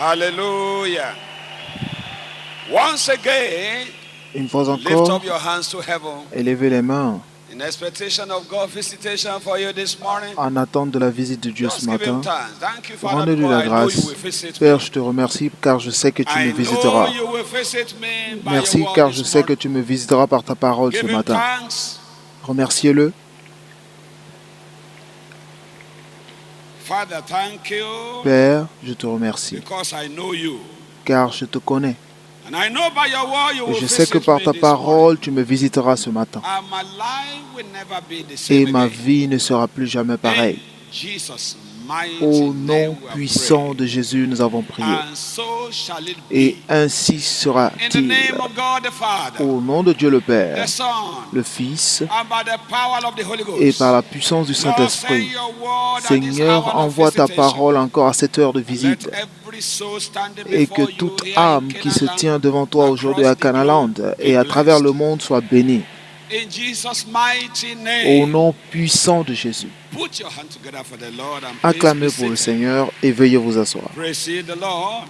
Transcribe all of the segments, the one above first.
Hallelujah. Once again, Une fois lift encore, up your hands to heaven élevez les mains in expectation of God's visitation for you this morning. en attente de la visite de Dieu ce Just give him matin. thanks. Thank you, Father, Rendez-lui because la I know you grâce. will visit Père, me. je te remercie car je sais que tu me I know visiteras. you will visit me by Merci your word car je this sais que morning. tu me visiteras par ta parole ce Give him matin. thanks. Remerciez-le. Father, thank you Père, je te remercie because I know you. car je te connais. And I know by your word you Et will je sais que visit par me ta this morning. parole, tu me visiteras ce matin. And my life will never be the Et same ma again. vie ne sera plus jamais pareille. In Jesus' mighty Au name nom we have puissant prayed. de Jésus, nous avons prié. And so shall it Et be. ainsi In the sera-t-il. name of God the Father, Au nom de Dieu le the Père, Son, le Fils and by the power of the Holy et Ghost. par la puissance du Lord, send Saint-Esprit. your word at this Seigneur, hour of envoie ta visitation. parole encore à cette heure de Let visite every soul standing et que before you toute here in âme qui se Canaan tient land, devant toi aujourd'hui à across the globe, Canaland be et à travers le blessed. monde soit bénie. In Jesus' mighty Au name, nom puissant de Jésus. put your hand together for the Lord and please Acclamez be pour le seated. Seigneur et veuillez vous asseoir. Praise ye the Lord.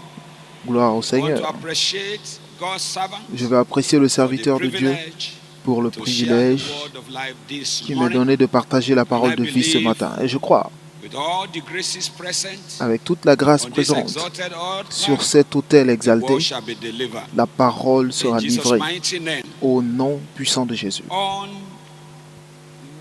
Gloire au I want to Seigneur. appreciate God's servant Je vais apprécier le for the serviteur de Dieu privilege pour le to share the privilège word of life this qui m'est morning. donné de partager la parole de vie ce matin. Et je crois, With all the graces present avec toute la grâce on this présente, exalted sur altar, cet autel the exalté, word shall be delivered. la parole In sera Jesus' livrée mighty name. au nom puissant de Jésus. On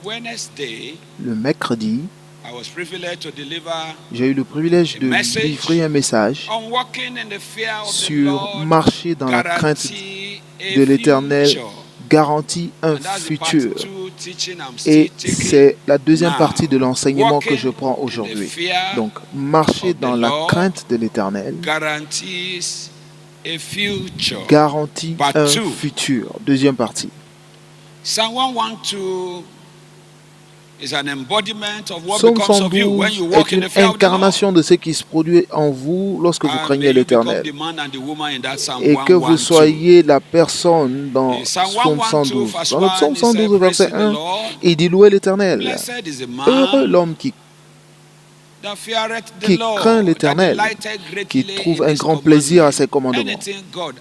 Wednesday, Le mercredi, I was privileged to deliver j'ai eu le privilège de livrer un message on walking in the fear of the sur Lord, marcher dans la crainte guarantee a de l'Éternel, future. garantit un And that's the part futur. 2 teaching I'm still Et taking. c'est la deuxième now. partie de l'enseignement que je Walking prends in the aujourd'hui. fear Donc, marcher of the dans la Lord crainte de l'Éternel guarantees a future. garantit Part un two. futur. Deuxième partie. Psalm 112 is an embodiment of what Psaume becomes of you when 112 you walk est in une the fear of the Lord. incarnation de ce qui se produit en vous lorsque vous And craignez may you become l'Éternel. the man and the woman in that Psalm Et que vous 112. soyez la personne dans In Psalm Psaume 112, 112. verse Dans le 1, Psaume it said, 112, praise verset the 1, Lord. il dit louez l'Éternel. Blessed is the Heureux man l'homme qui that feareth the qui Lord, craint that l'Éternel, delighteth greatly qui trouve in un his grand plaisir à commandments. ses commandements. Anything God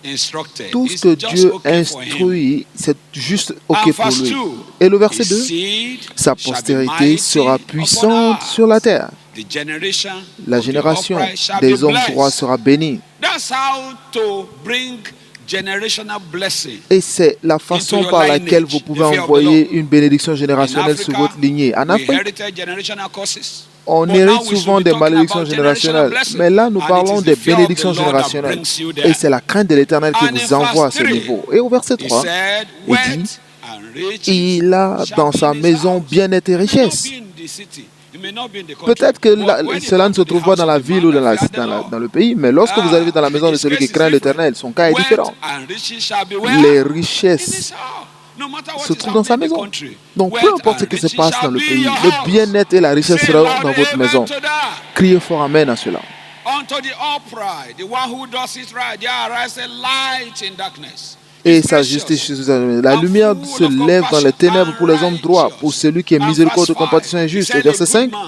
instructed Tout ce is que just Dieu okay for him. instruit, c'est juste And OK pour verse lui. 2, Et le verset his 2, seed sa shall be postérité mighty sera upon puissante earth. sur la terre. The generation La of the génération upright shall be des hommes droits blessed. sera bénie. That's how to bring generational blessing. Et c'est la façon your par laquelle vous lineage, pouvez the fear of the envoyer Lord. une bénédiction In générationnelle sur Africa, votre lignée. En we Afrique, inherited generational curses. on But hérite now we should souvent be des talking malédictions about generational générationnelles. blessing. Mais là, nous And it parlons is des the fear of the bénédictions Lord that générationnelles. brings you Et there. c'est la crainte de l'Éternel qui And in vous envoie à verse ce 3, niveau. Et au verset He 3, said, il dit, wealth and riches il a shall dans be sa in his maison house. bien-être et It may not richesse. be in the city. It may not be in the country. Peut-être que But when you cela come ne se to the trouve pas house dans of la the ville man ou that feared the Lord, dans le pays, mais lorsque vous arrivez dans la maison de his celui qui case is craint different. l'Éternel, son cas est Wealth différent. and riches shall be Les where? In his richesses house. No matter what se is trouvent dans sa happening in the maison. country. Donc peu Wealth importe ce and qui se riches passe shall dans le be pays, your le house. bien-être et la richesse Say seront loud dans votre amen maison. to that. Criez fort Amen à cela. Unto the upright, the one who does it right, there arise a light in darkness. Et It's sa gracious justice, la lumière and se full of lève dans les compassion ténèbres pour les hommes and droits, pour righteous. celui qui est And miséricordieux, verse compatissant et 5, he juste. Et said, a verset good 5, man.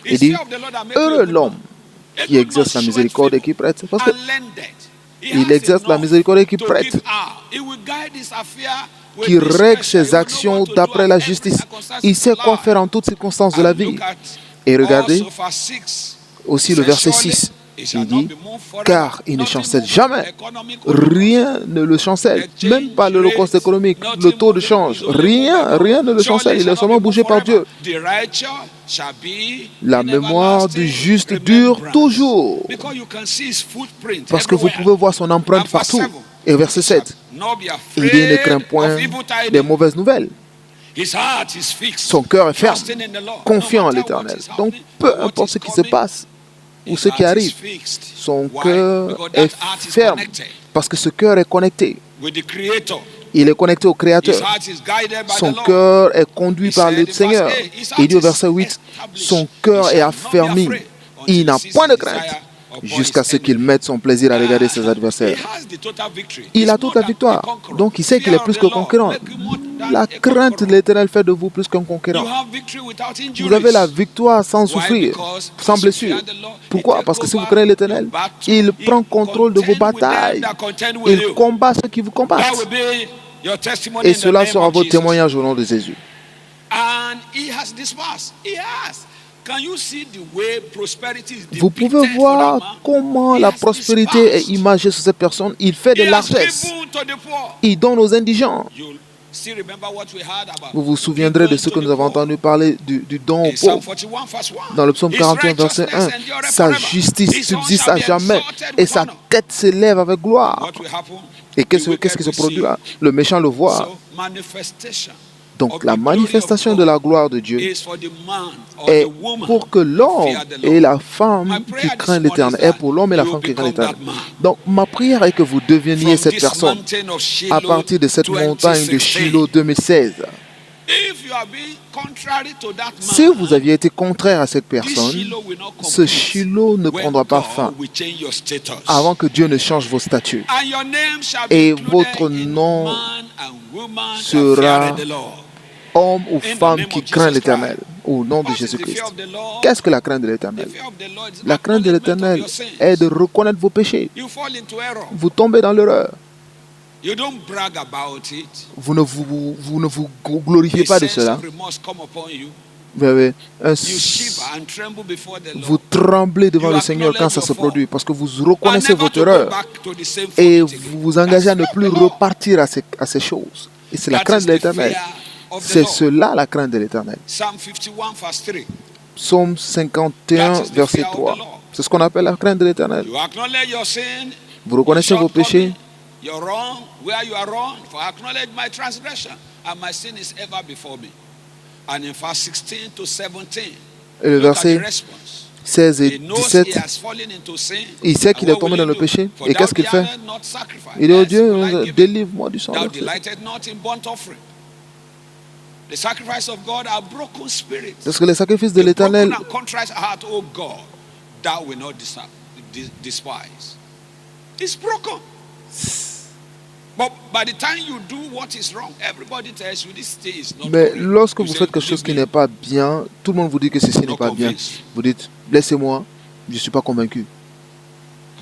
il It's dit, fear of the Lord that make you a heureux good l'homme man. A qui good exerce la man miséricorde et showeth qui prête. Parce favor que and lendeth. He il has exerce la enough miséricorde et qui to prête, give out. He will guide his affair with qui règle discretion. He ses will know actions what to do d'après at la every justice. circumstance Il of sait quoi life. faire en toutes circonstances de la And vie. look at Et regardez also verse 6. aussi He le says, verset surely 6. it shall Il not dit, be moved forever. car il ne Nothing chancelle moved. jamais. Economic collapse. Rien ne le chancelle, même pas le low-cost Change économique, rate, le nothing taux de moving, change. is only moved by God. Rien ne le Surely chancelle, il shall est not seulement be moved bougé par forever. Dieu. The righteous shall be La in mémoire du everlasting juste dure remembrance. toujours. Because you can see his footprint Parce que vous everywhere. pouvez voir son empreinte And verse partout. 7, Et verset he shall 7, not be il dit ne craint afraid point of evil des tidings. mauvaises nouvelles. His heart is fixed, Son cœur est ferme, trusting in the Lord. confiant en No matter what l'Éternel. is Donc happening, peu or what importe is ce qui se coming, passe ou his ce qui heart is arrive, fixed. son Why? cœur Because est that heart is ferme. connected Parce que ce cœur est connecté. with the Creator. Il est connecté au His Créateur. heart is guided by Son the Lord. cœur est conduit He par said le in verse Seigneur. 8, his Il heart dit au is verset 8, established. son cœur He est shall not be affermi. afraid Il until n'a he sees point de his crainte desire upon jusqu'à his ce qu'il enemy. mette son plaisir à regarder ses He adversaires. has the total victory. Il He's a more toute la than a victoire. conqueror. Donc il sait qu'il est Fear plus of que the Lord conquérant. make you more La crainte de l'Éternel fait de vous plus qu'un conquérant. You have victory without injuries. Vous avez la victoire sans Why? souffrir, Because sans as you blessure. fear the Lord, he Pourquoi? takes Parce que si vous over craignez l'Éternel, your battle. il He prend contrôle de vos contend with them batailles. that contend with Il you. combat ceux qui vous That combattent. will be your testimony Et in the cela name sera of votre Jesus. témoignage au nom de Jésus. And he has dispersed. He has. Can you see the way prosperity is Vous pouvez depicted for that voir man? comment He la has prospérité est dispersed. imagée sur cette personne. Il fait de He has largesse. given to the poor. Il donne aux indigents. You still remember what we heard about? Vous vous souviendrez de giving ce to que the nous avons poor. entendu parler du don aux In Psalm pauvres. 41 verse 1. Dans le psaume His 41, verset 1, righteousness endureth sa forever. justice His subsiste son à shall be jamais exalted et with sa honor. tête s'élève avec gloire. What will happen? Et The qu'est-ce wicked qui se will see. produira? Le méchant le voit. So, manifestation Donc of la the glory of manifestation God de la gloire de Dieu is for the man or est the woman pour que l'homme fear the et Lord. la femme My qui prayer craignent this l'Éternel, morning is est pour l'homme et la that femme you qui craignent become l'Éternel. that man. Donc ma prière est que vous deveniez From cette this personne mountain of à Shiloh partir de cette montagne de 2016. Shiloh 2016. If you are being contrary to that man, Si vous aviez été contraire à cette this personne, Shiloh will not ce complete Shiloh ne when prendra pas God fin will change your status. avant que Dieu ne change vos statuts. And your name shall be Et included votre in nom man and woman that sera fear the Lord. Homme ou the femme name qui of craint Jesus l'Éternel, au nom de What is the Jésus-Christ. fear of the Lord? Qu'est-ce que la crainte de The l'Éternel? fear of the Lord is La crainte de acknowledgement of l'Éternel your sins. est de reconnaître vos péchés. You fall into error. Vous tombez dans l'erreur. You don't brag about it. Vous ne vous glorifiez A pas de sense cela. of remorse come upon you. Vous avez You shiver and tremble before the vous Lord. tremblez devant You le Seigneur quand ça acknowledge se your fault. produit parce que vous And reconnaissez never votre to go erreur back to the same et fault again. vous vous engagez à ne That's plus the Lord. repartir à ces choses. Et c'est la That crainte is de the l'Éternel. fear of the C'est Lord. cela la crainte de l'Éternel. Psalm 51 verse 3. Psaume 51, That is the verset fear of the 3. Lord. C'est ce qu'on appelle la crainte de l'Éternel. You acknowledge your sin. Vous reconnaissez your vos péchés. shortcoming, you're wrong where you are wrong. For I acknowledge my transgression, and my sin is ever before me. And in verse 16 to 17, Et le look at the verset response. 16 et He knows he 17, has fallen into sin. il sait And qu'il est what tombé will dans he le do? péché. For Et thou qu'est-ce qu'il fait? desirest not sacrifice. Il dit, oh Yes, Dieu, will I give it? délivre-moi du sang. Thou delighted not in burnt offering. The sacrifice of God are broken spirits. Parce que les sacrifices de A broken l'Éternel, and contrite heart, oh God, thou will not despise. It's broken. But by the time you do what is wrong, everybody tells you this thing is not mais correct. lorsque You vous say, faites quelque chose qui "Believe n'est pas bien, tout le monde vous dit que ceci n'est Not pas bien. convinced. Vous dites, laissez-moi, je ne suis pas convaincu.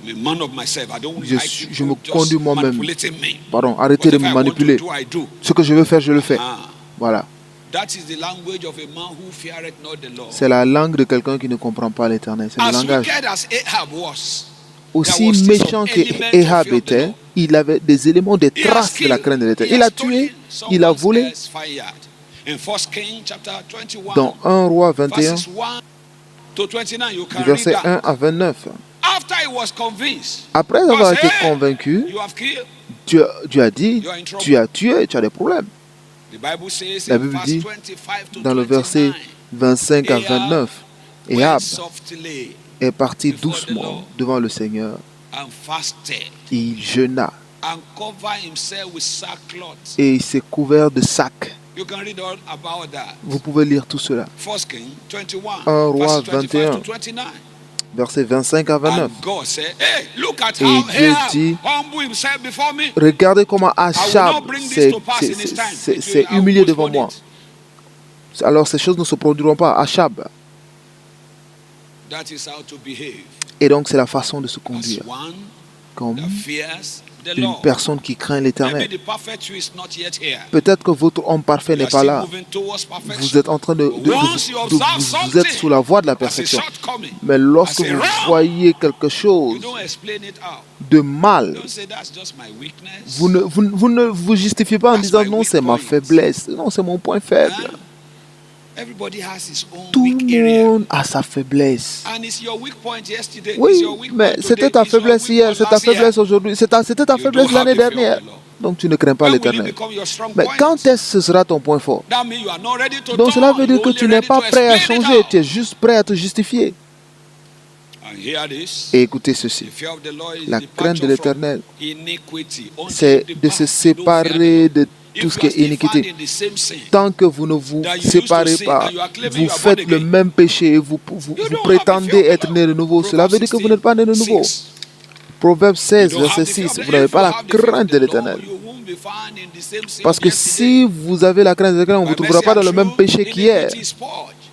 me. I'm a man of myself. I don't Je like suis- people je me just conduis moi-même. manipulating me. Pardon, arrêtez de Whatever me I want to manipuler. do, I do. Ce que je veux faire, je le fais. Ah, Voilà. that is the language of a man who feareth not the Lord. C'est la langue de quelqu'un qui ne comprend pas l'Éternel. C'est le As langage. wicked as Ahab was, Aussi there was still méchant some element of qu'Ahab fear of the était, Lord. il avait des éléments, des He has traces de la killed, crainte de he l'Éternel. has Il a stolen tué, il a someone volé. else's vineyard. In 1 Kings chapter 21, Dans 1 Roi 21, verses 1 to 29, you du can read verset that. 1 à 29. After he was convinced, Après God avoir said, été "Hey, convaincu, you have killed." Dieu a dit, You are in trouble. tu as tué, tu as des problèmes. The Bible says La in Bible verse dit, 25 to dans le verset 29, 25 à 29, went Ahab softly est parti before the doucement Lord. devant le Seigneur and fasted et il jeûna and covered himself with sackcloth. et il s'est couvert de sac. You can read all about that. Vous pouvez lire tout cela. 1 Kings 21, Un Roi verses 25 21. to 29. Versets 25 à 29. And God said, hey, look at Et how Dieu Ahab dit, humble himself before me. Regardez comment I will Achab not bring this s'est to pass in his time. s'est I will humilié devant postpone moi. it. Alors ces choses ne se produiront pas. Achab. That is how to behave Et donc c'est la façon de se as conduire. one Comme that fears the une Lord. personne qui craint Maybe l'Éternel. the perfect you is not yet here. Peut-être que votre homme parfait You n'est are pas still là. moving towards perfection. Vous êtes en train vous êtes sous la voie de la As a perfection. shortcoming. Mais lorsque As a vous wrong, voyez quelque you chose don't explain it out. de mal, Don't say that's just my weakness. vous ne vous justifiez pas en That's disant my non, weak c'est ma point. faiblesse. Non, c'est mon point faible. Huh? Everybody has his own Tout weak le area. monde a sa faiblesse. And it's your weak point yesterday. It's Oui, your weak mais point c'était today. ta It's your faiblesse weak hier, point c'est ta last year. faiblesse aujourd'hui, c'était ta You faiblesse don't have l'année the fear of dernière. the Lord. Donc tu ne crains pas When will it l'Éternel. become your strong Mais point? quand est-ce que ce sera ton point fort? That means you are not ready to Donc cela turn. veut dire You're que only tu n'es ready pas to prêt à explain it changer, out. tu es juste prêt à te justifier. And hear this. Et écoutez The ceci, fear of the Lord is la crainte de departure from l'Éternel, iniquity. Until c'est you de se depart, you don't fear the séparer Lord. de If tout ce you qui are est still iniquité. found in the same sin, Tant que vous ne vous that you used séparez to sin pas, and you are claiming vous you are faites born le again. même péché et vous You don't have the prétendez fear of être the né de Lord. nouveau. Cela veut dire que vous n'êtes pas né de nouveau. Proverbs Proverbe You 16, don't have verset the fear 6, of the, vous n'avez if pas you la have the fear of crainte de the Lord, l'Éternel. you won't be found in the same sin Parce que yesterday. si vous avez la crainte de l'Éternel, on ne vous By trouvera mercy pas dans and le même truth, péché qu'hier. iniquity is purged.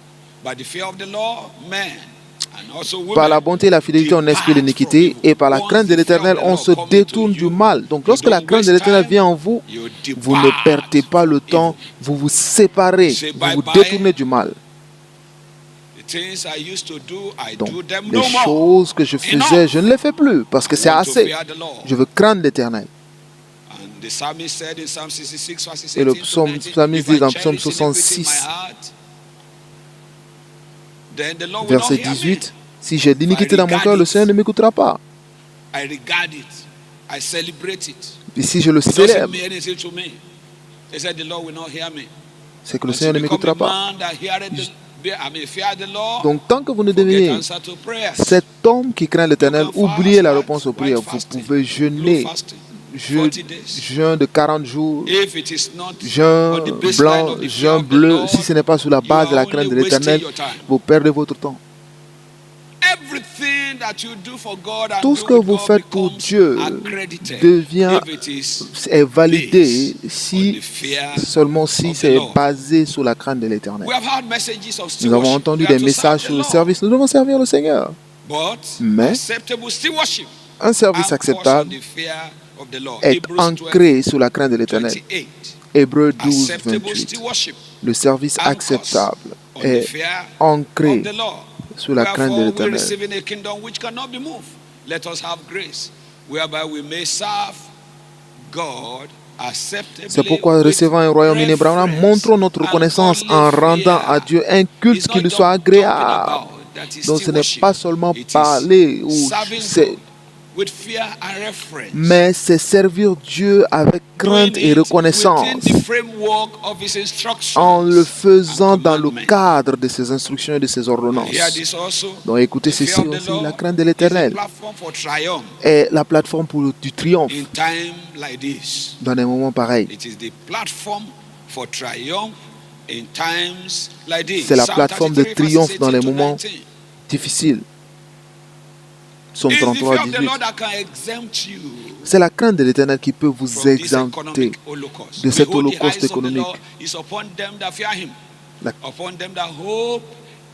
By the fear of the Lord, men and also Par la women bonté et la fidélité, on exclut depart from l'iniquité, evil. et par la Once crainte de the fear of l'Éternel, the on Lord se come into détourne du you, mal. Donc you lorsque la don't crainte de waste l'Éternel time, vient en vous, you vous ne depart perdez pas from le temps, evil. vous vous séparez, Say vous vous bye-bye. détournez du mal. The things I used to do, I Donc do them les no more. choses que je faisais, Enough. je ne les fais plus, parce que I c'est want to assez. fear the Lord. Je veux craindre l'Éternel. And the psalmist said in Psalm 66, verses Et le 18 to 19, psalmiste if dit I dans Psaume cherish iniquity in my 66, heart, then the Lord will not verset hear me. 18, si j'ai de l'iniquité dans mon cœur, le Seigneur ne m'écoutera pas. I regard it. I celebrate it. Et si je le It doesn't célèbre, mean anything to me. He said the Lord will not hear me. c'est que le Until Seigneur ne you become m'écoutera a pas. man that heareth fear the Lord, Donc tant que vous ne forget devenez answer to prayers. cet homme qui craint l'Éternel, You can oubliez fast, la white- réponse aux white prières. Vous fasting, pouvez blue jeûner, fasting, jeûne 40 days. jeûne de 40 jours, If it is not on jeûne the baseline blanc, of the fear jeûne of the bleu. Lord, Si ce n'est pas sous la you base de la are crainte only de wasting l'Éternel, your time. vous perdez votre temps. Everything that you do for God and Tout do ce que with vous God faites pour becomes Dieu accredited devient, if it is est validé based on si the fear seulement si of the c'est Lord. basé sur la crainte de l'Éternel. We have heard messages of Nous avons stewardship. entendu We are des to messages serve the sur le Lord. service. Nous devons servir le Seigneur. But Mais acceptable stewardship un service anchors on acceptable the fear of the Lord. est Hebrews 12, ancré sur la crainte de l'Éternel. 28. Hébreux 12, Acceptable 28. stewardship Le service anchors acceptable on the est fear ancré of the Lord. sous la crainte de Wherefore we l'Éternel. receiving a kingdom which cannot be moved. Let us have grace, whereby we may serve God acceptably. C'est pourquoi, with recevant un royaume inébranlable, reverence montrons notre and reconnaissance godly en rendant fear. à Dieu un It's culte qui not lui soit just talking agréable. about, that is Donc ce n'est stewardship. pas seulement It is parler, ou serving c'est- God with fear and reference. mais c'est servir Dieu avec crainte Doing et it reconnaissance, within the framework of his instructions en le faisant and dans le commandments. cadre de ses instructions et de ses Hear ordonnances. this also. Donc écoutez The fear ceci of the aussi, Lord la crainte de is a l'Éternel platform for triumph est la plateforme du triomphe in time like this. dans des moments pareils. It is the platform for triumph in times like this. C'est la Psalm plateforme de 33, triomphe verses dans les 18 to moments 19. difficiles. Psaume It's the 33, fear of the 18. Lord that can exempt you C'est la crainte de l'Éternel qui peut vous from this exempter economic holocaust. de cet Behold, the holocauste eyes of the économique. Lord is upon them that fear him, La- upon them that hope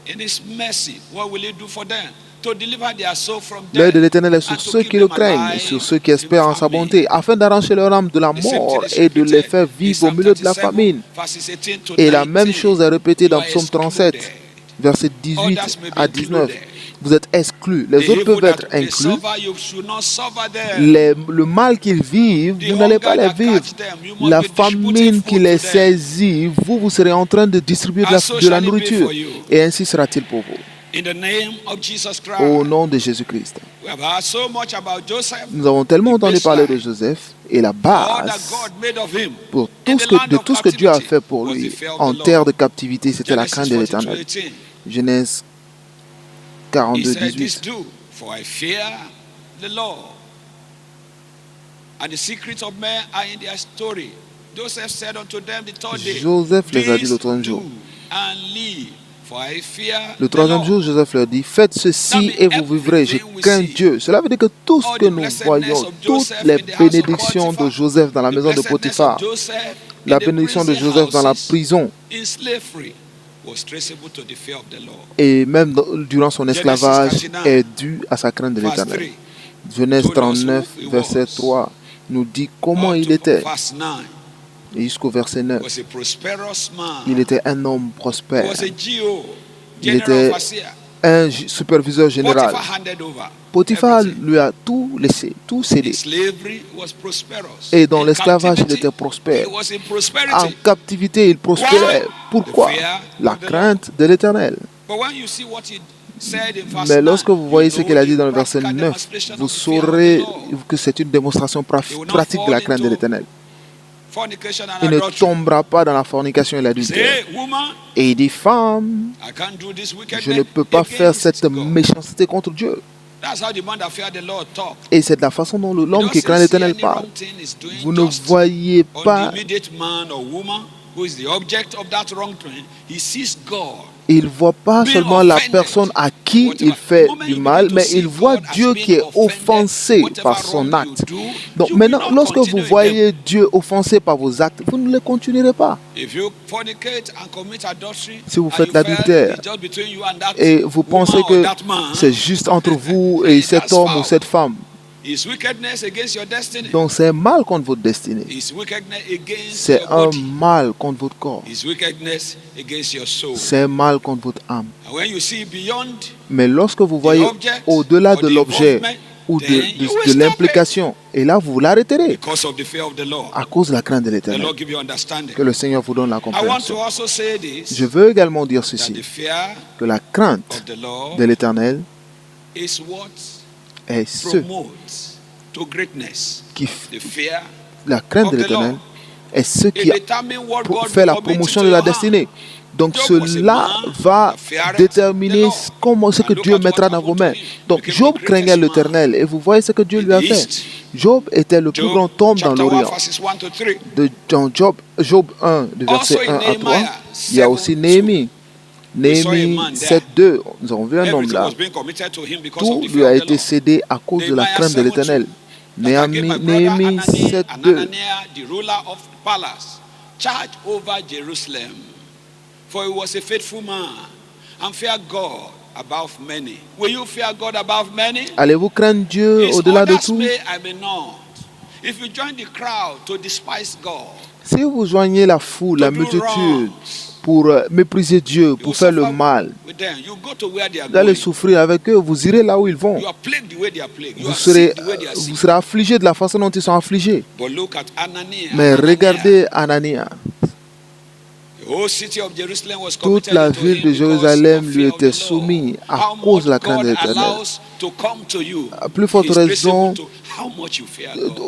in his mercy. What will he do for them? To deliver their soul from L'œil de death l'Éternel est sur and to ceux keep qui le them craignent, alive sur ceux qui in espèrent en sa famine. bonté, afin d'arracher leur âme de la The same mort thing is et de les repeated faire in vivre au Psalm milieu de la 37, famine. verses 18 to Et la même 19. chose est répétée dans You are Psaume 37, excluded. versets 18 Others may be à 19. included. Vous êtes exclus. Les The autres evil peuvent être that they inclus. suffer, you should not suffer them. Le mal qu'ils vivent, The vous n'allez pas hunger les that vivre. catch them, you must La be distributing famine qui food les to them. saisit, vous serez en train de distribuer And so de la shall it be nourriture. for you. Et ainsi sera-t-il pour vous. In the name of Jesus Christ. Au nom de Jésus-Christ. We have heard so much about Joseph. Nous avons tellement The entendu parler de baseline. Joseph et la All that base God made of him pour in tout the ce que, land de of tout ce que Dieu a captivity fait pour was lui the fear of en the terre Lord. de captivité, c'était la Genesis crainte de 42, l'Éternel. 18. Genèse He 42, said, this 18. do, for I fear the Lord. And the secrets of men are in their story. Joseph said unto them the third day, Joseph les a dit le this troisième do jour. and live, for I fear Le the troisième Lord. jour, Joseph leur dit, faites ceci et vous vivrez. Je crains Dieu. Cela veut dire que tout ce que nous voyons, toutes les bénédictions de Joseph dans la maison de Potiphar, la bénédiction de Joseph dans la prison, in slavery was traceable to the fear of the Lord. et même durant son esclavage, 39, est due à sa crainte de Verse l'Éternel. 3. Genèse 39, verset 3, nous dit comment il était. Verse 9. Et jusqu'au verset 9, Was a prosperous man. il était un homme prospère. Was a GO, Il general était overseer. un superviseur général. Potiphar handed over. Potiphar everything. lui a tout laissé, tout cédé. In slavery was prosperous. Et dans In l'esclavage, il captivity, était prospère. he was in En prosperity. captivité, il prospérait. Why? Pourquoi? The fear La of the crainte de l'Éternel. But when you see what he said in verse Mais lorsque 9, vous voyez you ce know qu'il a dit the dans le verset practical 9, demonstration vous of the fear of the saurez Lord. que c'est une démonstration will not pratique de la fall crainte de into l'Éternel. Fornication and Il ne adultery. tombera pas dans la fornication et Say, l'adultère. hey, woman, Et il dit, femme, I can't do this je ne peux pas faire cette méchanceté contre Dieu. That's how the man that feared the Lord talk. Et c'est de la façon dont l'homme qui craint l'Éternel parle. Vous ne Just voyez on pas the immediate man or woman who is the object of that wrong thing, he sees God Il ne voit pas seulement la personne à qui il fait du mal, mais il voit Dieu qui est offensé par son acte. Donc maintenant, lorsque vous voyez Dieu offensé par vos actes, vous ne le continuerez pas. Si vous faites l'adultère et vous pensez que c'est juste entre vous et cet homme ou cette femme, donc c'est un mal contre votre destinée. C'est un mal contre votre corps. C'est un mal contre votre âme. Mais lorsque vous voyez au-delà de l'objet ou de l'implication, et là vous l'arrêterez à cause de la crainte de l'Éternel. Que le Seigneur vous donne la compréhension. Je veux également dire ceci, que la crainte de l'Éternel est ce qui la crainte de l'Éternel est ce qui fait la promotion de la destinée. Donc cela va déterminer ce que Dieu mettra dans vos mains. Donc Job craignait l'Éternel et vous voyez ce que Dieu lui a fait. Job était le plus grand homme dans l'Orient. Dans Job 1, de verset 1 à 3, il y a aussi Néhémie. Néhémie 7.2, nous avons vu un homme là. Tout lui a été cédé à cause de la crainte de l'Éternel. Néhémie 7.2. For he was a faithful man and feared God above many. Will you fear God above many? Allez-vous craindre Dieu au-delà de tout? If you join the crowd to despise God, si vous joignez la foule, la multitude, pour mépriser Dieu, pour faire le mal, vous allez souffrir avec eux, vous irez là où ils vont. Vous serez affligé de la façon dont ils sont affligés. Mais regardez Anania. Toute la ville de Jérusalem lui était soumise à cause de la crainte de l'Éternel. À plus forte raison,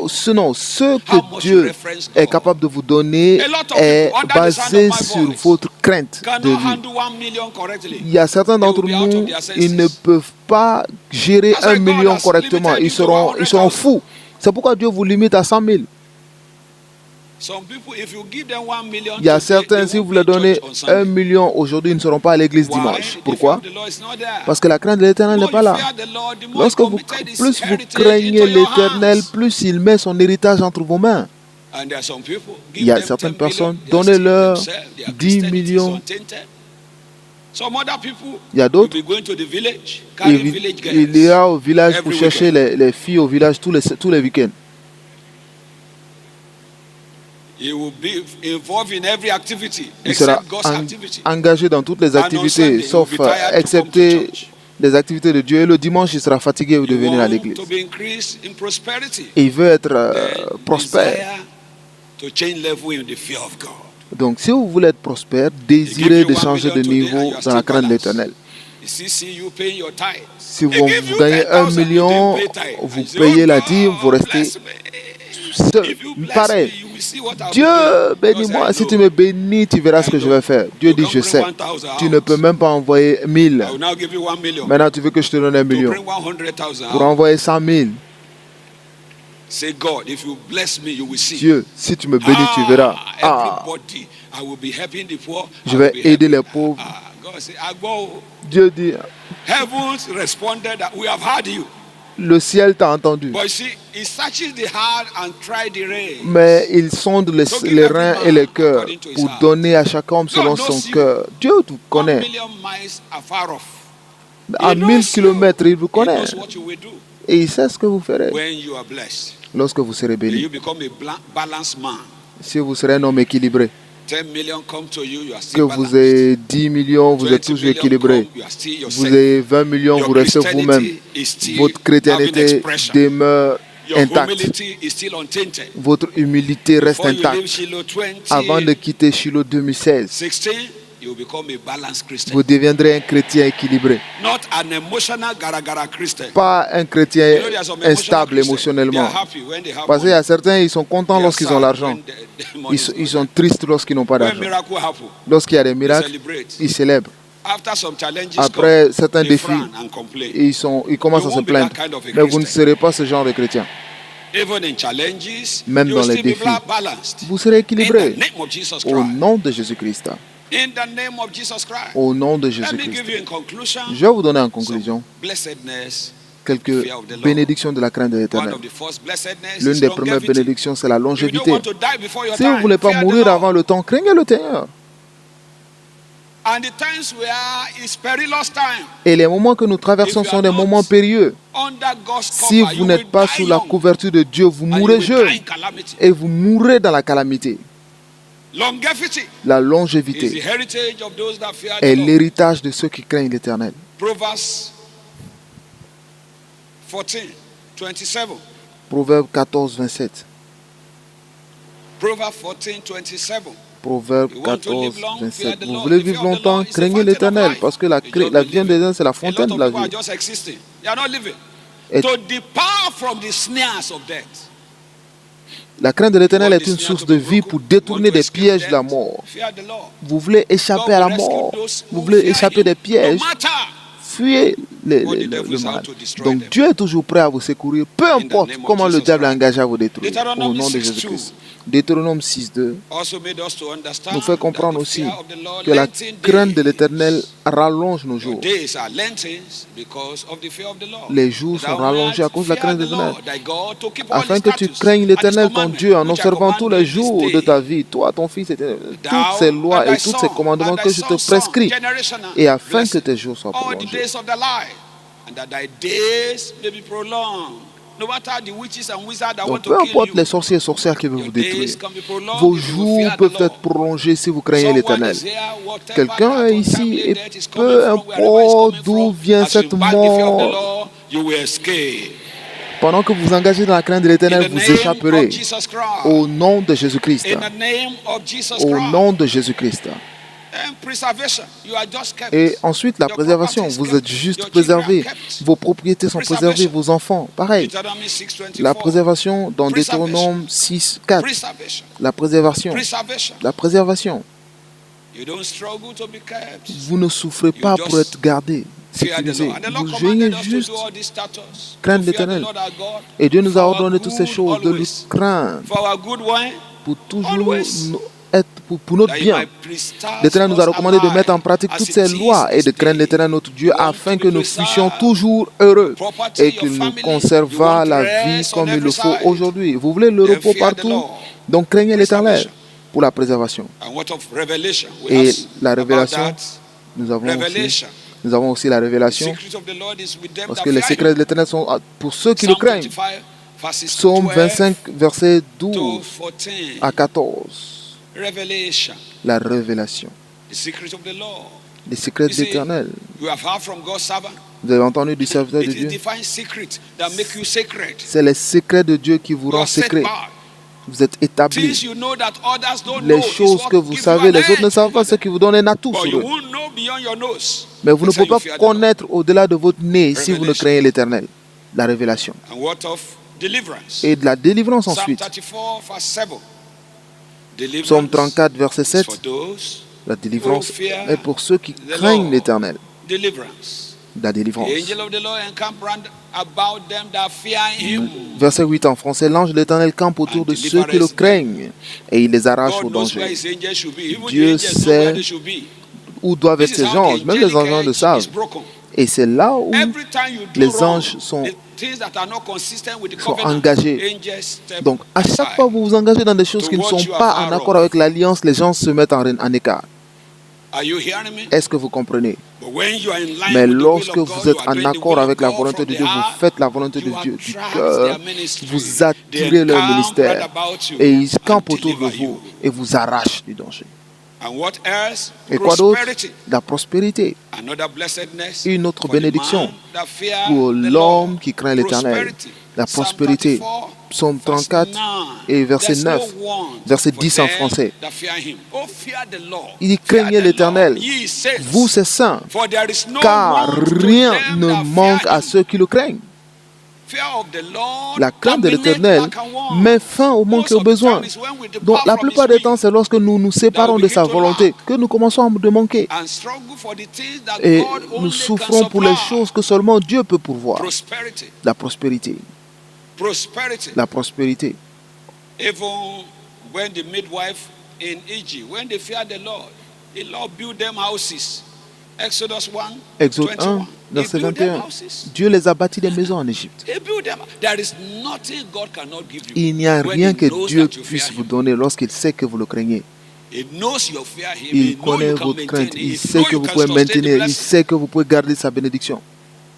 sinon, ce que Dieu est capable de vous donner est basé sur votre crainte de lui. Il y a certains d'entre nous, ils ne peuvent pas gérer 1 million correctement. Ils seront fous. C'est pourquoi Dieu vous limite à 100 000. Il y a certains, si vous leur donnez 1 million aujourd'hui, ils ne seront pas à l'église dimanche. Pourquoi? Parce que la crainte de l'Éternel n'est pas là. Plus vous craignez l'Éternel, plus il met son héritage entre vos mains. Il y a certaines personnes, donnez-leur 10 millions. Il y a d'autres, il ira au village pour chercher les filles au village tous les week-ends. Il sera engagé dans toutes les activités, sauf excepté les activités de Dieu. Et le dimanche, il sera fatigué de venir à l'église. Et il veut être prospère. Donc, si vous voulez être prospère, désirez de changer de niveau dans la crainte de l'Éternel. Si vous gagnez 1 million, vous payez la dîme, vous restez seul. Pareil. Dieu, bénis-moi. Si tu me bénis, tu verras ce que je vais faire. Dieu dit, je sais. Tu ne peux même pas envoyer 1000. Maintenant, tu veux que je te donne 1 million. Pour envoyer 100 000. Dieu, si tu me bénis, tu verras. Je vais aider les pauvres. Dieu dit, le ciel t'a entendu. Mais il sonde les reins et les cœurs pour donner à chaque homme selon son cœur. Dieu vous connaît. À 1000 kilomètres, il vous connaît. Et il sait ce que vous ferez lorsque vous serez béni. Si vous serez un homme équilibré, que vous ayez 10 millions, vous êtes toujours équilibré. Vous avez 20 millions, vous restez vous-même. Votre chrétienté demeure intacte. Votre humilité reste intacte. Avant de quitter Shiloh 2016, vous deviendrez un chrétien équilibré. Pas un chrétien instable émotionnellement. Parce qu'il y a certains, ils sont contents lorsqu'ils ont l'argent. Ils sont tristes lorsqu'ils n'ont pas d'argent. Lorsqu'il y a des miracles, ils célèbrent. Après certains défis, ils commencent à se plaindre. Mais vous ne serez pas ce genre de chrétien. Même dans les défis, vous serez équilibré au nom de Jésus-Christ. In the name of Jesus Christ. Au nom de Let me Jésus-Christ. give you in conclusion Je vais vous donner en some conclusion blessedness, quelques fear of the Lord. bénédictions de la crainte de One l'Éternel. of the first blessedness L'une is des premières longevity. bénédictions, c'est la If you don't longévité. want to die before your Si vous ne time, voulez pas fear the mourir Lord. avant le temps, craignez le Seigneur. And the times we are is perilous time. Et les moments que nous traversons sont des moments périlleux. Under God's Si cover, vous you n'êtes will pas die sous la young, couverture de Dieu, vous and you mourrez will die jeune in calamity. et vous mourrez dans la calamité. Longevity La is the longévité heritage of those that fear the est Lord. l'héritage de ceux qui craignent l'Éternel. Proverbs 14, 27. Proverbe 14, 27. Proverbs 14, 27. Proverbe You want to 14, live long, fear 27. the Vous Lord. voulez The fear vivre of the longtemps, Lord is the craignez fountain of l'Éternel, life. parce que la You just vie don't des live uns, it. c'est la A fontaine lot de of la people are vie. just existing. They are not living. Et To depart from the snares of death. la crainte de l'Éternel est une source de vie pour détourner des pièges de la mort. Fear the Lord. Vous voulez échapper à la mort, vous voulez échapper des pièges, No matter fuyez le mal. Donc Dieu est toujours prêt à vous secourir, peu importe comment le diable est engagé à vous détruire. Au nom de Jésus-Christ. Deutéronome 6.2 also made us to understand nous fait comprendre that the aussi fear of the Lord que la lengthen crainte de days. l'Éternel rallonge nos Your jours. days are lengthened because of the fear of the Lord. Les jours sont rallongés à cause de la crainte de l'Éternel. Afin Afin que tu craignes l'Éternel ton Dieu en observant tous les jours de ta vie, toi, ton fils, toutes ces lois et tous ces commandements que je te prescris, et afin que tes jours soient all the prolongés. days of thy life, and that thy days may be prolonged. No matter the witches and wizards that Donc, want peu to kill importe you, les sorciers et sorcières qui veulent your vous days détruire, can be prolonged vos if you jours fear the peuvent Lord. être prolongés si vous craignez Someone l'Éternel. is here, whatever Quelqu'un that est ici untimely et death is peu coming from, wherever it's importe coming d'où from, vient as you cette back the fear of the mort, Lord, you will escape. pendant que vous engagez dans la crainte de In l'Éternel, the vous name échapperez of Jesus Christ. au nom de Jésus-Christ. In the name of Jesus Au Christ. nom de Jésus-Christ. And preservation, you are just kept. Et ensuite, la Your préservation, property is vous kept. êtes juste Your children are préservés. kept. Vos propriétés sont préservées, vos enfants, pareil. Deuteronomy 6:24. La préservation dans Deutéronome 6, 4. Preservation. La préservation. Preservation. La préservation. You don't struggle to be kept. Vous ne souffrez pas pour être gardé, Fear the sécurisé. Lord. And the Lord Vous commanded gênez us to juste do all these status. craindre To fear the l'Éternel. Lord our God. Et Dieu nous a For our ordonné toutes ces good choses, de le always. craindre For our good wine, pour toujours Always. être pour notre that he bien. might preserve L'Éternel nous a us recommandé de alive mettre en pratique as toutes it ces is lois et de this craindre day. l'Éternel notre Dieu You want afin to que be nous preserved, fussions toujours heureux your property, et qu'il your nous family, conserva you want la rest vie on comme il every le faut side. aujourd'hui. Vous voulez le Then repos fear the partout, Lord. donc craignez l'Éternel Preservation. pour la préservation. And what of revelation? We Et asked la about révélation, that. nous avons aussi la The révélation, secret of the Lord is with them parce that que les fear secrets him. de l'Éternel sont pour ceux qui le Psalm craignent. 25, verses Psaume 12 25, versets to 12 14. à 14. Revelation. La révélation. The secret of the Lord. Les secrets de You see, l'Éternel. You have heard from God's servant. Vous avez entendu du serviteur de It is Dieu. divine secret that make you sacred. C'est les secrets de Dieu qui vous You are rendent set secrets. apart. Vous êtes établis. Things you know that others don't know Les is choses what que vous gives savez, you an les autres ne edge savent pas, over ce them. qui vous donne un atout But sur you eux. won't know beyond your nose. Mais vous ne Except pouvez you pas fear the Lord. connaître au-delà de votre nez si vous ne Revelation. craignez l'Éternel. La révélation. And what of deliverance? Et de la délivrance Psalm ensuite. 34, verse 7. Deliverance Psaume 34, verset is 7. for those La délivrance who fear est pour ceux qui the craignent Lord. l'Éternel. Deliverance. La The délivrance. angel of the Lord encamp round about them that fear him. Verset 8 en français. L'ange de l'Éternel campe autour de ceux qui le craignent et il les arrache au God knows where danger. his angels should be. Even Dieu the angels know where sait they should be. Où doivent être This is ces how anges. the Même les anges le angelic savent. edge is broken. Et c'est là où Every time you do les wrong, anges sont the things that are not consistent with the sont covenant, engagés. angels step Donc, à chaque aside. fois que vous vous engagez dans des choses qui ne sont pas en accord avec l'alliance, les gens se mettent en écart. Are you hearing me? Est-ce que vous comprenez? But when you are in line Mais with the will lorsque of vous God, êtes you are en doing the accord will of avec la God volonté from de the Dieu, vous heart, faites la volonté de you Dieu du attract cœur, their ministry. vous attirez They leur camp ministère round about you et ils and campent autour de deliver vous you. et vous arrachent du danger. And what else? Et quoi d'autre? Prosperity. La prospérité. Another blessedness Une autre for the bénédiction man that fear pour the l'homme Lord. qui craint l'Éternel. Prosperity. La Psalm prospérité. 34, Psaume verse 34 9. et verset There's 9. no want Verset for 10 en them français. that fear him. Oh, fear the Lord. Il dit Fear craignez the l'Éternel. Lord, ye saints. Vous, c'est saint, For there is no car want to rien them ne that manque fear à him. ceux qui le craignent. Fear of the Lord La crainte de terminate l'Éternel like a want. met fin au manque Most et au of the besoin. time is when we depart Donc la from plupart his des will temps, c'est lorsque nous nous séparons de sa volonté que nous commençons de manquer. and struggle for the things that Et God only nous can souffrons pour les supply. choses que seulement Dieu peut pourvoir. Prosperity. La prospérité. Prosperity. La prospérité. Even when the midwife in Egypt, when they feared the Lord, The Lord built them houses. Exodus 1, Exode 1, 21. verset He built them 21. houses. Dieu les a bâtis des maisons en Égypte. He built them. There is nothing God cannot give you. Il n'y a when rien he que knows Dieu that you puisse fear vous him. donner lorsqu'il sait que vous le craignez. He knows you fear him. Il He knows connaît you can votre crainte. maintain. Il He sait knows que you vous can pouvez sustain the maintenir. Il blessing. sait que vous pouvez garder sa bénédiction.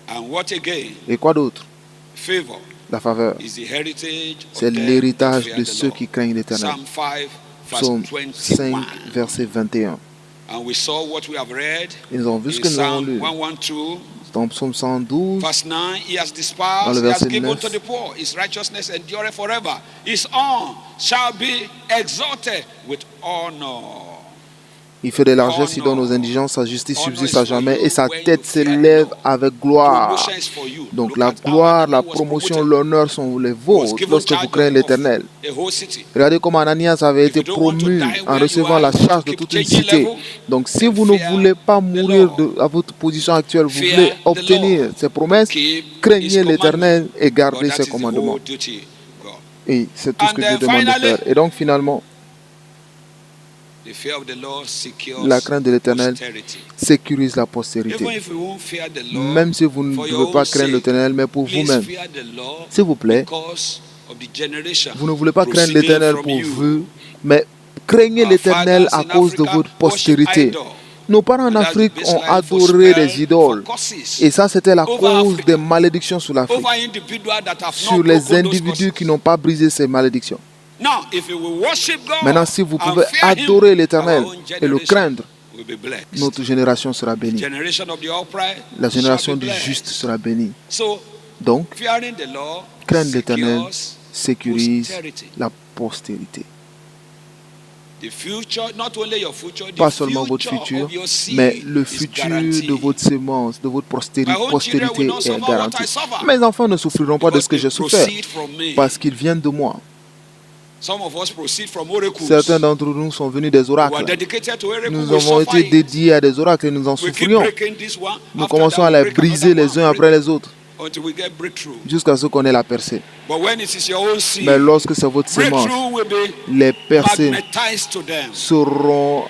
And what again? Et quoi d'autre? Favor La faveur. is the heritage C'est of them that l'héritage fear de the ceux Lord. qui craignent l'Éternel. Psalm 5, verse Psaume 5, 21. verset 21. And we saw what we have read Et nous avons vu ce in que nous avons Psalm lu 112, dans Psaume 112, verse 9. He has dans despised, le he has verset given 9. to the poor. His righteousness endureth forever. His arm shall be exalted with honor. Il fait des largesses, il donne aux indigents, sa justice subsiste à jamais et sa tête s'élève avec gloire. Promotion is for you. Donc Look la at how gloire, la Ananias was promotion, promoted. l'honneur sont les He was vôtres given lorsque charge vous craignez of l'Éternel. a whole city. Regardez comment Ananias avait If été you don't want to promu die en where recevant you are, la you want charge to de keep toute une changing cité. level, Donc si then vous ne fear voulez pas the mourir Lord. à votre position actuelle, vous Fear voulez the obtenir Lord. ces promesses, Keep his craignez commandments. l'Éternel et God, gardez that ses is the commandements. whole duty of God. Et c'est tout ce And que then Dieu demande de finally, faire. Et donc finalement, the fear of the Lord secures la crainte de l'Éternel posterity. sécurise la Even postérité. if you won't fear the Lord, Même si vous ne for your devez pas own craindre sake, l'Éternel, mais pour please vous-même. fear the Lord S'il vous plaît, because of the generation vous ne voulez pas craindre proceeding l'Éternel from pour you. vous, mais craignez Our l'Éternel à fathers in cause de Africa votre worship postérité. idol. Nos parents en And that's Afrique the ont baseline for adoré spell, les idoles. for curses. Et ça, c'était la Over cause Africa. des malédictions sur l'Afrique. Over individuals that have Sur not les broken those individus curses. qui n'ont pas brisé ces malédictions. Now, if you will worship God Maintenant, si vous and pouvez fear him, adorer l'Éternel our own et le generation craindre, will be blessed. notre génération sera bénie. Generation of the upright La génération shall be du blessed. juste sera bénie. So, Donc, fearing the Lord craindre l'Éternel secures sécurise posterity. la postérité. The future, not only your future, the Pas seulement votre future futur, of your seed mais le is futur guaranteed. de votre sémence, de votre My own children postérité will not est suffer what I garantie. suffer. Mes enfants ne souffriront pas de Because ce que they j'ai souffert, proceed from me. parce qu'ils viennent de moi. Some of us proceed from oracles. Certains d'entre nous sont venus des We are oracles. dedicated to oracles. Nous We avons suffer été it. dédiés à des oracles et nous en We keep souffrions. breaking this one. Nous After commençons that, à we les break briser another les one, uns après les autres, until we get breakthrough. jusqu'à ce qu'on ait la percée. But when it is your own seed, Mais lorsque c'est votre sémence, breakthrough will be les percées magnetized to them. seront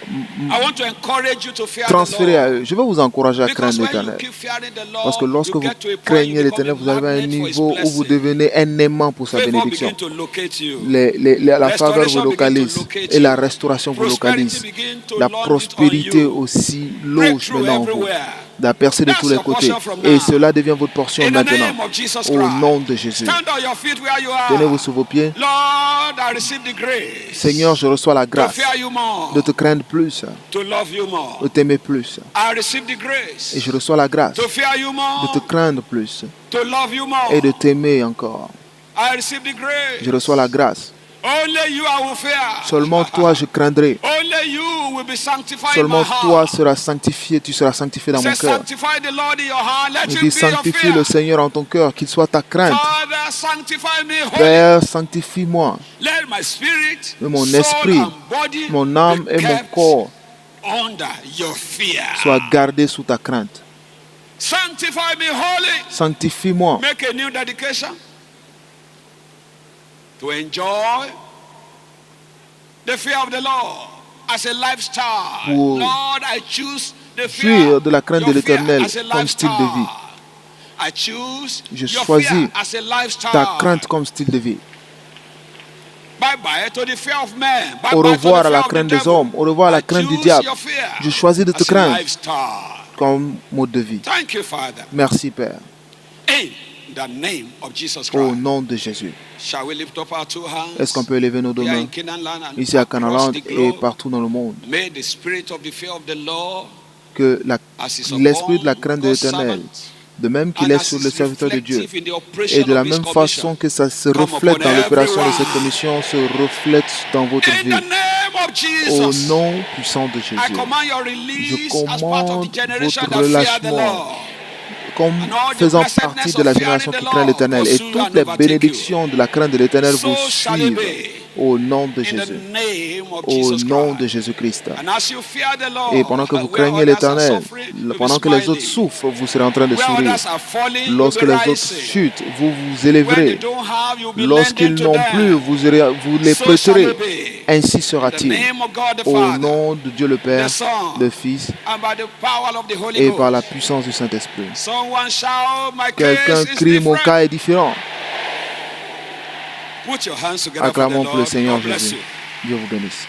I want to encourage you to fear transférées the à Lord. eux. Je vais vous encourager à Because craindre when you l'Éternel. keep fearing the Lord, Parce que lorsque you vous get to a point craignez you become l'Éternel, vous arrivez à un magnet for his niveau où vous blessing. devenez un aimant pour sa Favor bénédiction. begin to locate you. La faveur Restoration vous begin to localise locate et la you. restauration vous Prosperity localise. begin to La land it on prospérité you. aussi loge Breakthrough maintenant en vous. everywhere. La percée de That's tous les your côtés. portion from Et now. cela devient votre portion In the maintenant. name of Jesus Au Christ. nom de Jésus. Stand on your feet where you are. Tenez-vous sur vos pieds. Lord, I receive the grace Seigneur, je reçois la to grâce fear you more, de te craindre plus, to love you more. de t'aimer plus. I receive the grace Et je reçois la grâce to fear you de more, te craindre plus to love you more. et de t'aimer encore. I receive the grace. Je reçois la grâce. Only you I will fear. Seulement toi je craindrai. Only you will be sanctified in Seulement my heart. toi seras sanctifié, tu seras sanctifié dans mon Say, ceur. sanctify the Lord in your heart. Let Il him dit be your sanctifie fear. le Seigneur en ton cœur, qu'il soit ta crainte. Father, sanctify me holy. Père, sanctifie-moi. Let my spirit, Que mon soul esprit, and body mon âme be et mon kept corps under your fear. soient gardés sous ta crainte. Sanctify me holy. Sanctifie-moi Make a new dedication to enjoy the fear of the Lord as a lifestyle. Pour Lord, I choose the jouir fear, de la crainte de your fear l'Éternel as a comme style de vie. lifestyle. I choose Je your choisis fear as a lifestyle. ta crainte comme style de vie. Bye bye to the fear of man. Bye Au bye revoir to à the la fear of crainte the des devil. hommes, au revoir à la I crainte du choose diable. your fear Je choisis de te as a craindre lifestyle. comme mode de vie. Thank you, Father. Merci Père. In the name of Jesus Au Christ. nom de Jésus. Shall we lift up our two hands? Est-ce qu'on peut élever nos deux We are mains in Canaan land and ici à across Canaland the et globe. partout dans le monde? May the spirit of the fear of the Lord, Que as is l'esprit upon de la crainte de God's l'Éternel, servants, de même qu'il and est as sur is les serviteurs de Dieu, reflective in the operation et de la of His même commission, façon que ça se come reflète upon dans l'opération de everyone. cette commission, se reflète dans votre in vie. the name of Au Jesus, nom puissant de I Jésus, command your je release as part of commande the generation votre that fear the relâchement Lord. comme And all the faisant blessedness partie de of la fearing génération the qui craint Lord l'Éternel. Et pursue toutes and les overtake you. bénédictions de la crainte de l'Éternel So vous shall it suivent. be. Au nom de in the Jésus. name of Au Jesus nom de Christ. Jésus-Christ. And as you fear the Lord, Et pendant que vous where craignez others are l'Éternel, suffering, you'll be pendant que les autres smiling. souffrent, vous serez en train de Where sourire. others are falling, you'll Lorsque be les autres rising. chutent, vous vous When they élèverez. don't have, you'll be Lorsqu'ils lending to n'ont plus, them. vous les So shall prêterez. it be. Ainsi In the sera-t-il. name of God the Au Father, nom de Dieu le Père, the Son, le Fils and by the power of the Holy et par la Ghost. puissance du Saint-Esprit. Someone shout, my Quelqu'un case is crie, mon different. cas est différent. Put your hands together for the Acclamons pour le Lord. Seigneur God bless Jésus. you. Dieu vous bénisse.